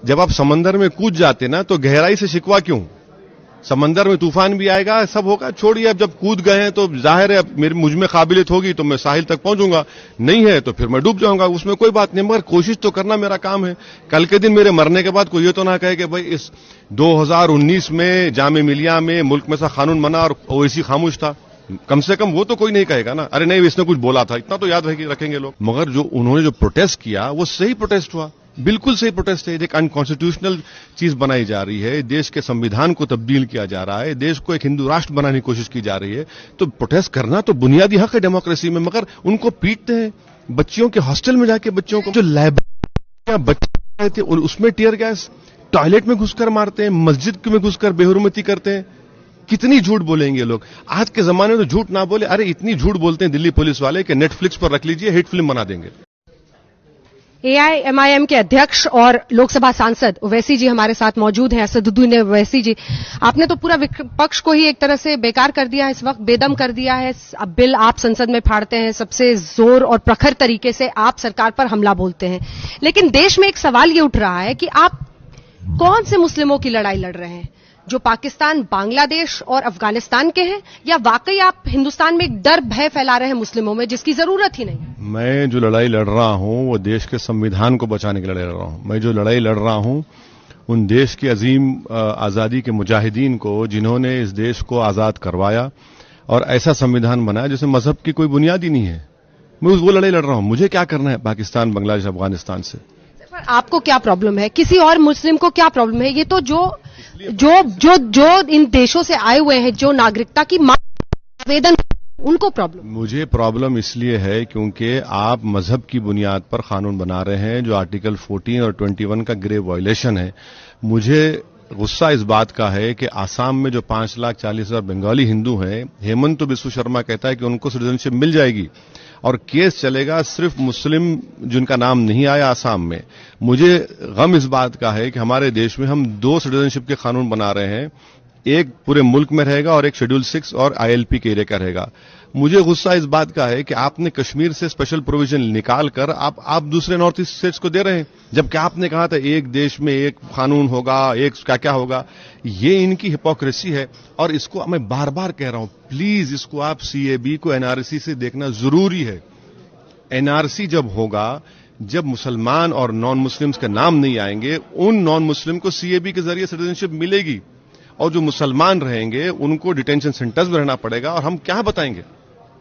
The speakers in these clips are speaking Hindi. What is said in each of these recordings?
जब आप समंदर में कूद जाते ना तो गहराई से शिकवा क्यों? समंदर में तूफान भी आएगा, सब होगा, छोड़िए। अब जब कूद गए हैं तो जाहिर है अब मुझ में काबिलियत होगी तो मैं साहिल तक पहुंचूंगा, नहीं है तो फिर मैं डूब जाऊंगा, उसमें कोई बात नहीं, मगर कोशिश तो करना मेरा काम है। कल के दिन मेरे मरने के बाद कोई ये तो ना कहे कि भाई इस 2019 में जामे मिलिया में मुल्क में सा कानून बना और ओवैसी खामोश था। कम से कम वो तो कोई नहीं कहेगा ना, अरे नहीं इसने कुछ बोला था, इतना तो याद रखेंगे लोग। मगर जो उन्होंने जो प्रोटेस्ट किया वो सही प्रोटेस्ट हुआ, बिल्कुल सही प्रोटेस्ट है। एक अनकॉन्स्टिट्यूशनल चीज बनाई जा रही है, देश के संविधान को तब्दील किया जा रहा है, देश को एक हिंदू राष्ट्र बनाने की कोशिश की जा रही है, तो प्रोटेस्ट करना तो बुनियादी हक है डेमोक्रेसी में। मगर उनको पीटते हैं, बच्चियों के हॉस्टल में जाके बच्चों को, जो लाइब्रेरी बच्चे थे उसमें टीयर गैस, टॉयलेट में घुसकर मारते हैं, मस्जिद में घुसकर बेहुरमती करते हैं। कितनी झूठ बोलेंगे लोग? आज के जमाने में तो झूठ ना बोले, अरे इतनी झूठ बोलते हैं दिल्ली पुलिस वाले कि नेटफ्लिक्स पर रख लीजिए, हिट फिल्म बना देंगे। एआईएमआईएम के अध्यक्ष और लोकसभा सांसद ओवैसी जी हमारे साथ मौजूद हैं। असदुद्दीन ओवैसी जी, आपने तो पूरा विपक्ष को ही एक तरह से बेकार कर दिया है, इस वक्त बेदम कर दिया है। अब बिल आप संसद में फाड़ते हैं, सबसे जोर और प्रखर तरीके से आप सरकार पर हमला बोलते हैं, लेकिन देश में एक सवाल ये उठ रहा है कि आप कौन से मुस्लिमों की लड़ाई लड़ रहे हैं? जो पाकिस्तान, बांग्लादेश और अफगानिस्तान के हैं, या वाकई आप हिंदुस्तान में एक डर भय फैला रहे हैं मुस्लिमों में जिसकी जरूरत ही नहीं? मैं जो लड़ाई लड़ रहा हूं वो देश के संविधान को बचाने की लड़ाई लड़ रहा हूं। मैं जो लड़ाई लड़ रहा हूं उन देश की अजीम आजादी के मुजाहिदीन को, जिन्होंने इस देश को आजाद करवाया और ऐसा संविधान बनाया जिसमें मजहब की कोई बुनियाद ही नहीं है। मैं वो लड़ाई लड़ रहा हूं। मुझे क्या करना है पाकिस्तान, बांग्लादेश, अफगानिस्तान से? आपको क्या प्रॉब्लम है? किसी और मुस्लिम को क्या प्रॉब्लम है? ये तो जो इन देशों से आए हुए हैं, जो नागरिकता की आवेदन, उनको प्रॉब्लम। मुझे प्रॉब्लम इसलिए है क्योंकि आप मजहब की बुनियाद पर कानून बना रहे हैं, जो आर्टिकल 14 और 21 का ग्रेव वायलेशन है। मुझे गुस्सा इस बात का है कि आसाम में जो 5,40,000 बंगाली हिंदू हैं, हेमंत बिस्व शर्मा कहता है कि उनको सिटीजनशिप मिल जाएगी और केस चलेगा सिर्फ मुस्लिम जिनका नाम नहीं आया आसाम में। मुझे गम इस बात का है कि हमारे देश में हम 2 सिटीजनशिप के कानून बना रहे हैं, एक पूरे मुल्क में रहेगा और एक शेड्यूल 6 और ILP के एरिया का रहेगा। मुझे गुस्सा इस बात का है कि आपने कश्मीर से स्पेशल प्रोविजन निकाल कर आप दूसरे नॉर्थ ईस्ट स्टेट्स को दे रहे हैं, जबकि आपने कहा था एक देश में एक कानून होगा, एक क्या क्या होगा। ये इनकी हिपोक्रेसी है और इसको मैं बार बार कह रहा हूं, प्लीज इसको आप CAB को NRC से देखना जरूरी है। NRC जब होगा, जब मुसलमान और नॉन मुस्लिम्स के नाम नहीं आएंगे, उन नॉन मुस्लिम को CAB के जरिए सिटीजनशिप मिलेगी और जो मुसलमान रहेंगे उनको डिटेंशन सेंटर्स में रहना पड़ेगा। और हम क्या बताएंगे?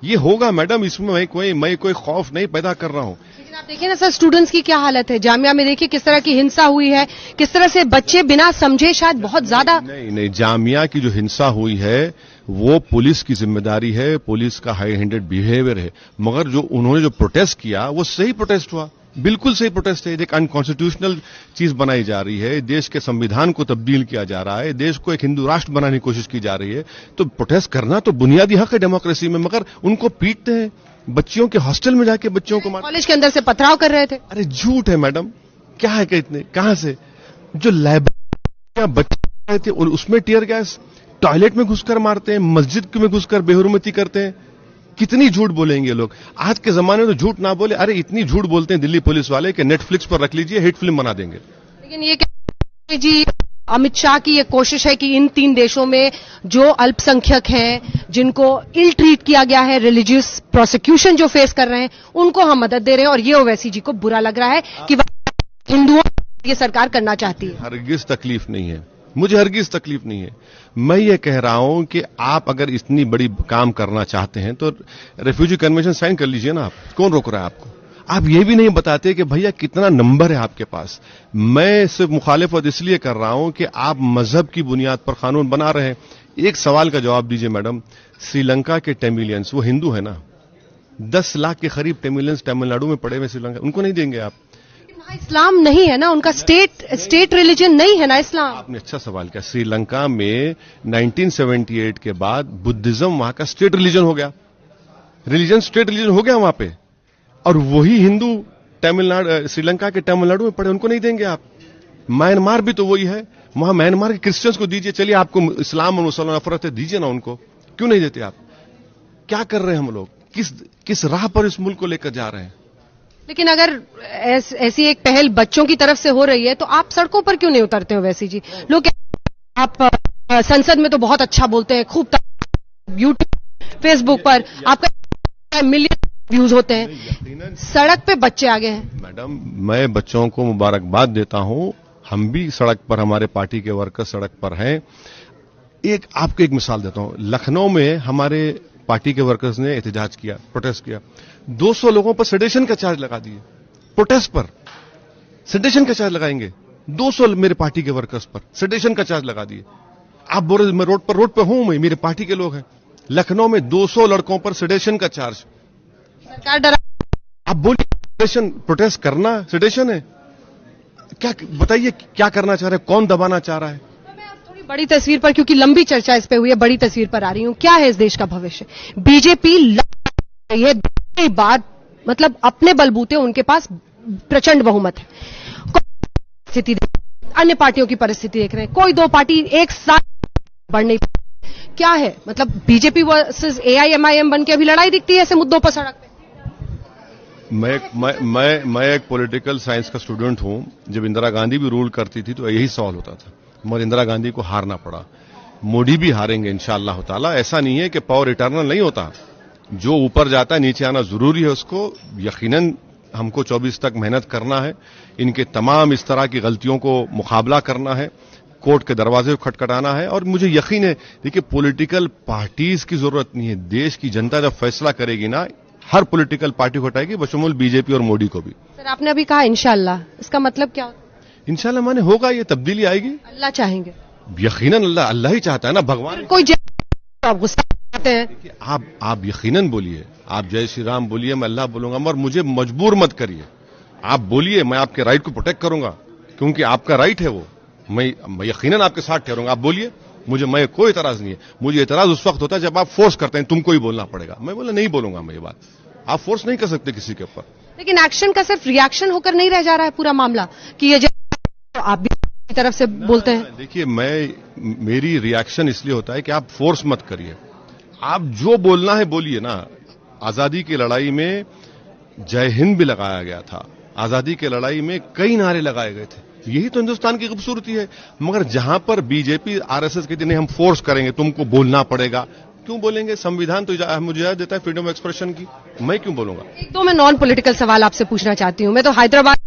ये होगा मैडम, इसमें मैं कोई खौफ नहीं पैदा कर रहा हूं। लेकिन आप देखिए ना सर, स्टूडेंट्स की क्या हालत है जामिया में, देखिए किस तरह की हिंसा हुई है, किस तरह से बच्चे बिना समझे शायद बहुत ज्यादा। नहीं, जामिया की जो हिंसा हुई है वो पुलिस की जिम्मेदारी है, पुलिस का हाई हैंडेड बिहेवियर है। मगर जो उन्होंने जो प्रोटेस्ट किया वो सही प्रोटेस्ट हुआ, बिल्कुल सही प्रोटेस्ट है। एक अनकॉन्स्टिट्यूशनल चीज बनाई जा रही है, देश के संविधान को तब्दील किया जा रहा है, देश को एक हिंदू राष्ट्र बनाने की कोशिश की जा रही है, तो प्रोटेस्ट करना तो बुनियादी हक है डेमोक्रेसी में। मगर उनको पीटते हैं, बच्चियों के हॉस्टल में जाके बच्चों को कॉलेज के अंदर से पथराव कर रहे थे। अरे झूठ है मैडम, क्या है कि इतने कहां से? जो लाइब्रेरी बच्चे थे उसमें टीयर गैस, टॉयलेट में घुसकर मारते हैं, मस्जिद में घुसकर बेहुरमती करते हैं। कितनी झूठ बोलेंगे लोग? आज के जमाने में तो झूठ ना बोले, अरे इतनी झूठ बोलते हैं दिल्ली पुलिस वाले कि नेटफ्लिक्स पर रख लीजिए, हिट फिल्म बना देंगे। लेकिन ये जी अमित शाह की ये कोशिश है कि इन 3 देशों में जो अल्पसंख्यक हैं, जिनको इल ट्रीट किया गया है, रिलीजियस प्रोसिक्यूशन जो फेस कर रहे हैं, उनको हम मदद दे रहे हैं, और ये ओवैसी जी को बुरा लग रहा है कि हिंदुओं ये सरकार करना चाहती है। हरगिज तकलीफ नहीं है, मुझे हरगिज तकलीफ नहीं है। मैं ये कह रहा हूं कि आप अगर इतनी बड़ी काम करना चाहते हैं तो रेफ्यूजी कन्वेंशन साइन कर लीजिए ना। आप कौन रोक रहा है आपको? आप ये भी नहीं बताते कि भैया कितना नंबर है आपके पास। मैं सिर्फ मुखालिफत इसलिए कर रहा हूं कि आप मजहब की बुनियाद पर कानून बना रहे हैं। एक सवाल का जवाब दीजिए मैडम, श्रीलंका के तमिलियंस वो हिंदू है ना? 10 लाख के करीब तमिलियंस तमिलनाडु में पड़े हुए श्रीलंका, उनको नहीं देंगे आप? इस्लाम नहीं है ना उनका, स्टेट रिलीजन नहीं है ना इस्लाम। आपने अच्छा सवाल किया। श्रीलंका में 1978 के बाद बुद्धिज्म वहां का स्टेट रिलीजन हो गया, स्टेट रिलीजन हो गया वहां पे, और वही हिंदू तमिलनाडु, श्रीलंका के तमिलनाडु में पड़े, उनको नहीं देंगे आप? म्यांमार भी तो वही है, वहां म्यांमार के क्रिश्चियंस को दीजिए। चलिए आपको इस्लाम और मुसलमान नफरत है, दीजिए ना उनको, क्यों नहीं देते आप? क्या कर रहे हैं हम लोग? किस राह पर इस मुल्क को लेकर जा रहे हैं? लेकिन अगर ऐसी एक पहल बच्चों की तरफ से हो रही है तो आप सड़कों पर क्यों नहीं उतरते हो वैसी जी? लोग आप संसद में तो बहुत अच्छा बोलते हैं, खूब यूट्यूब फेसबुक पर आपका मिलियन व्यूज होते हैं, सड़क पे बच्चे आगे हैं। मैडम, मैं बच्चों को मुबारकबाद देता हूं, हम भी सड़क पर, हमारे पार्टी के वर्कर सड़क पर हैं। आपको एक मिसाल देता हूं, लखनऊ में हमारे पार्टी के वर्कर्स ने एहतजाज किया, प्रोटेस्ट किया, 200 लोगों पर सेडेशन का चार्ज लगा दिए। प्रोटेस्ट पर सेडेशन का चार्ज लगाएंगे, 200 मेरे पार्टी के वर्कर्स पर सेडेशन का चार्ज लगा दिए। आप बोल रहे मैं रोड पर हूं, मैं, मेरे पार्टी के लोग हैं। लखनऊ में 200 लड़कों पर सेडेशन का चार्ज। सरकार डरा, आप बोलिए सेडेशन, प्रोटेस्ट करना सेडेशन है क्या? बताइए क्या करना चाह रहे हैं, कौन दबाना चाह रहा है? थोड़ी बड़ी तस्वीर पर, क्योंकि लंबी चर्चा इस पे हुई है, बड़ी तस्वीर पर आ रही हूं। क्या है इस देश का भविष्य? बीजेपी रही है बात, मतलब अपने बलबूते उनके पास प्रचंड बहुमत है। स्थिति अन्य पार्टियों की परिस्थिति देख रहे हैं, कोई दो पार्टी एक साथ बढ़ नहीं, क्या है मतलब बीजेपी वर्सेस एआईएमआईएम बन के अभी लड़ाई दिखती है ऐसे मुद्दों पर सड़क पे? मैं एक पॉलिटिकल साइंस का स्टूडेंट हूं। जब इंदिरा गांधी भी रूल करती थी तो यही सवाल होता था, मगर इंदिरा गांधी को हारना पड़ा, मोदी भी हारेंगे इंशाअल्लाह ताला। ऐसा नहीं है कि पावर इटर्नल नहीं होता, जो ऊपर जाता है नीचे आना जरूरी है। उसको यकीनन हमको 24 तक मेहनत करना है, इनके तमाम इस तरह की गलतियों को मुकाबला करना है, कोर्ट के दरवाजे को खटखटाना है। और मुझे यकीन है, देखिए पॉलिटिकल पार्टीज की जरूरत नहीं है, देश की जनता जब फैसला करेगी ना, हर पॉलिटिकल पार्टी को हटाएगी, बशमूल बीजेपी और मोदी को भी। सर आपने अभी कहा इंशाअल्लाह, इसका मतलब क्या? इंशाअल्लाह माने होगा, ये तब्दीली आएगी। अल्लाह चाहेंगे, यकीनन अल्लाह ही चाहता है ना, भगवान। कोई आप गुस्सा आते हैं, आप यकीनन बोलिए, आप जय श्री राम बोलिए, मैं अल्लाह बोलूंगा, मगर मुझे मजबूर मत करिए। आप बोलिए, मैं आपके राइट को प्रोटेक्ट करूंगा, क्योंकि आपका राइट है वो। मैं यकीनन आपके साथ ठहरूंगा, आप बोलिए, मैं कोई एतराज नहीं है। मुझे एतराज उस वक्त होता है जब आप फोर्स करते हैं, तुमको ही बोलना पड़ेगा। मैं बोला नहीं बोलूंगा मैं ये बात, आप फोर्स नहीं कर सकते किसी के ऊपर। लेकिन एक्शन का सिर्फ रिएक्शन होकर नहीं रह जा रहा है पूरा मामला, कि ये आप भी तरफ से बोलते हैं। देखिए, मेरी रिएक्शन इसलिए होता है कि आप फोर्स मत करिए, आप जो बोलना है बोलिए ना। आजादी की लड़ाई में जय हिंद भी लगाया गया था, आजादी की लड़ाई में कई नारे लगाए गए थे, यही तो हिंदुस्तान की खूबसूरती है। मगर जहां पर बीजेपी आरएसएस कहती नहीं हम फोर्स करेंगे, तुमको बोलना पड़ेगा, क्यों बोलेंगे? संविधान तो मुझे याद देता है फ्रीडम ऑफ एक्सप्रेशन की, मैं क्यों बोलूंगा? एक दो मैं नॉन पॉलिटिकल सवाल आपसे पूछना चाहती हूं। मैं तो हैदराबाद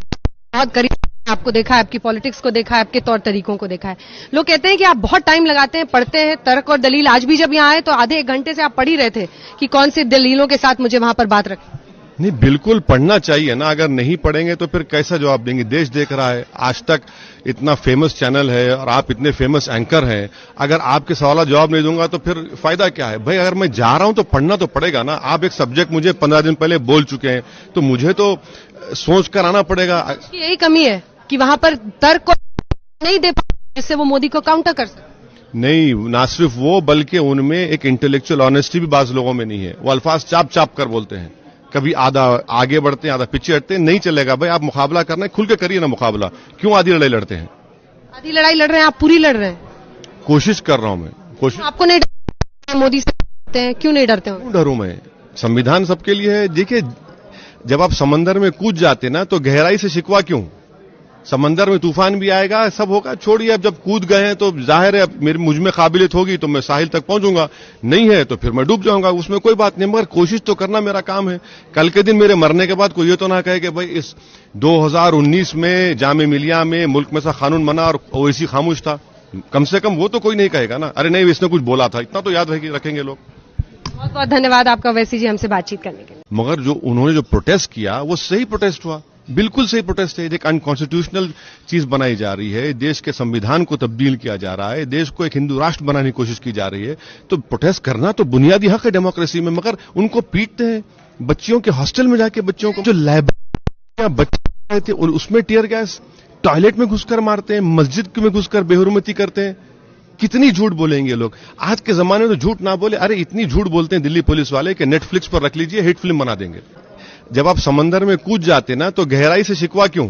बहुत करीब आपको देखा है, आपकी पॉलिटिक्स को देखा है, आपके तौर तरीकों को देखा है। लोग कहते हैं कि आप बहुत टाइम लगाते हैं, पढ़ते हैं, तर्क और दलील। आज भी जब यहाँ आए तो आधे एक घंटे से आप पढ़ ही रहे थे कि कौन सी दलीलों के साथ मुझे वहां पर बात रखें। नहीं, बिल्कुल पढ़ना चाहिए ना, अगर नहीं पढ़ेंगे तो फिर कैसा जवाब देंगे? देश देख रहा है, आज तक इतना फेमस चैनल है और आप इतने फेमस एंकर हैं, अगर आपके सवाल जवाब नहीं दूंगा तो फिर फायदा क्या है? भाई अगर मैं जा रहा हूं तो पढ़ना तो पड़ेगा ना। आप एक सब्जेक्ट मुझे 15 दिन पहले बोल चुके हैं, तो मुझे तो सोच कर आना पड़ेगा। यही कमी है कि वहां पर तर्क को नहीं दे पाते, जिससे वो मोदी को काउंटर कर सकते। नहीं, ना सिर्फ वो, बल्कि उनमें एक इंटेलेक्चुअल ऑनेस्टी भी बाज लोगों में नहीं है। वो अल्फाज चाप चाप कर बोलते हैं, कभी आधा आगे बढ़ते हैं, आधा पीछे हटते हैं। नहीं चलेगा भाई, आप मुकाबला करना है, खुल के करिए ना मुकाबला, क्यों आधी लड़ाई लड़ते हैं? आधी लड़ाई लड़ रहे हैं, आप पूरी लड़ रहे हैं। कोशिश कर रहा हूं मैं, कोशिश। आपको नहीं डरते मोदी से? डरते हैं, क्यों नहीं डरते? क्यों डरूं मैं? संविधान सबके लिए है। देखिए, जब आप समंदर में कूद जाते ना तो गहराई से शिकवा क्यों? समंदर में तूफान भी आएगा, सब होगा, छोड़िए। अब जब कूद गए हैं तो जाहिर है मुझ में काबिलियत होगी तो मैं साहिल तक पहुंचूंगा, नहीं है तो फिर मैं डूब जाऊंगा, उसमें कोई बात नहीं। मगर कोशिश तो करना मेरा काम है। कल के दिन मेरे मरने के बाद कोई ये तो ना कहे कि भाई इस 2019 में जामे मिलिया में मुल्क में सा कानून बना और ओवैसी खामोश था। कम से कम वो तो कोई नहीं कहेगा ना, अरे नहीं इसने कुछ बोला था, इतना तो याद रखेंगे लोग। बहुत बहुत धन्यवाद आपका वैसी जी हमसे बातचीत करने के लिए। मगर जो उन्होंने जो प्रोटेस्ट किया वो सही प्रोटेस्ट हुआ, बिल्कुल सही प्रोटेस्ट है। एक अनकॉन्स्टिट्यूशनल चीज बनाई जा रही है, देश के संविधान को तब्दील किया जा रहा है, देश को एक हिंदू राष्ट्र बनाने की कोशिश की जा रही है, तो प्रोटेस्ट करना तो बुनियादी हक है डेमोक्रेसी में। मगर उनको पीटते हैं, बच्चियों के हॉस्टल में जाके बच्चों को, जो लाइब्रेरी बच्चे थे उसमें टीयर गैस, टॉयलेट में घुसकर मारते हैं, मस्जिद में घुसकर बेहुरमती करते हैं। कितनी झूठ बोलेंगे लोग? आज के जमाने में तो झूठ ना बोले, अरे इतनी झूठ बोलते हैं दिल्ली पुलिस वाले कि नेटफ्लिक्स पर रख लीजिए, हिट फिल्म बना देंगे। जब आप समंदर में कूद जाते ना तो गहराई से शिकवा क्यों?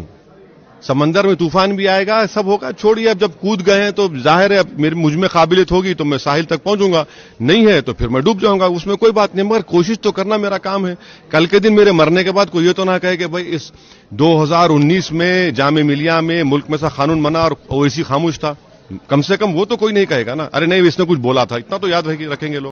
समंदर में तूफान भी आएगा, सब होगा, छोड़िए। अब जब कूद गए हैं तो जाहिर है मेरी मुझ में काबिलियत होगी तो मैं साहिल तक पहुंचूंगा, नहीं है तो फिर मैं डूब जाऊंगा, उसमें कोई बात नहीं, मगर कोशिश तो करना मेरा काम है। कल के दिन मेरे मरने के बाद कोई ये तो ना कहे कि भाई इस 2019 में जामे मिलिया में मुल्क में सा कानून बना और ओवैसी खामोश था। कम से कम वो तो कोई नहीं कहेगा ना, अरे नहीं इसने कुछ बोला था, इतना तो याद रखेंगे लोग।